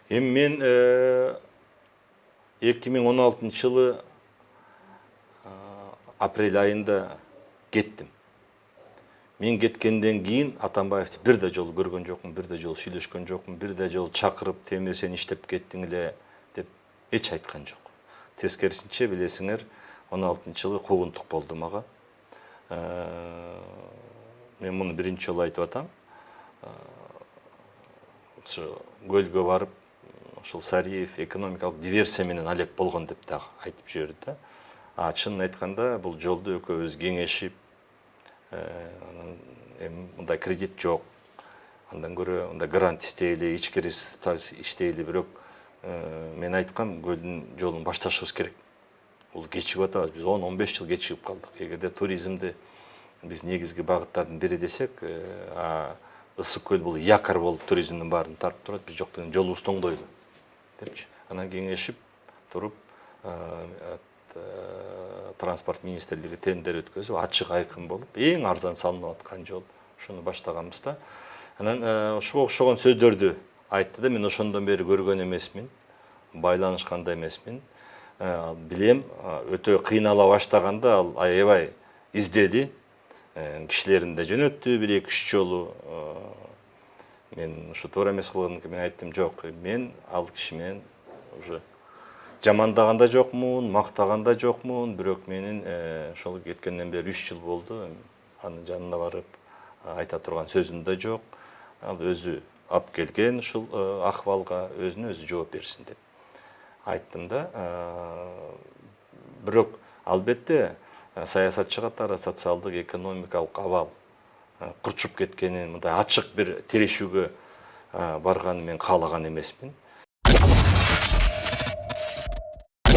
Эми мен 2016 жылы апрель айында кеттим. Мен кеткенден кийин Атамбаевди бир да жолу көргөн жокмун, бир да жолу сүйлөшкөн жокмун, бир да жолу чакырып, темир сен иштеп кеттиң эле деп эч айткан жок. Тескерисинче билесиңер, 16 жылы куугунтук болду мага. Мен муну биринчи жолу айтып атам. Ошо көлгө барып, ошол Сариев экономикалык диверсия менен алек болгон деп дагы айтып жиберди да. Чынын айтканда бул жолду экөөбүз кеңешип, эми мындай кредит жок. Андан көрө мындай грант иштейли, ички иштейли, бирок мен айткам, көлдүн жолун башташыбыз керек. Бул кечигип атабыз. Биз 10-15 жыл кечигип калдык. Эгерде туризмди биз негизги багыттардын бири десек, Ысык көл бул якорь болуп туризмдин баарын тартып турат, биз жок деген жолубуз тоңдойлу депчи. Анан кеңешип туруп, транспорт министрлиги тендер өткөзүп, ачык айкын болуп, эң арзан салынып аткан жол ушуну баштаганбыз да. Анан ушуга окшогон сөздөрдү айтты да, мен ошондон бери көргөн эмесмин, байланышкан да эмесмин. Билем, өтө кыйнала баштаганда ал аябай издеди, кишилерин да жөнөттү, 1-2-3 жолу. Мен ушу туура эмес кылган мен айттым, жок, мен ал киши менен уже жамандаган да жокмун, мактаган да жокмун, бирок менин ошол кеткенден бери 3 жыл болду. Анын жанына барып айта турган сөзүм да жок. Ал өзү алып келген ушул акыбалга өзүнө өзү жооп берсин деп айттым да. Бирок албетте саясатчы катары социалдык экономикалык абал курчуп кеткенин, мындай ачык бир тирешүүгө барганын мен каалаган эмесмин.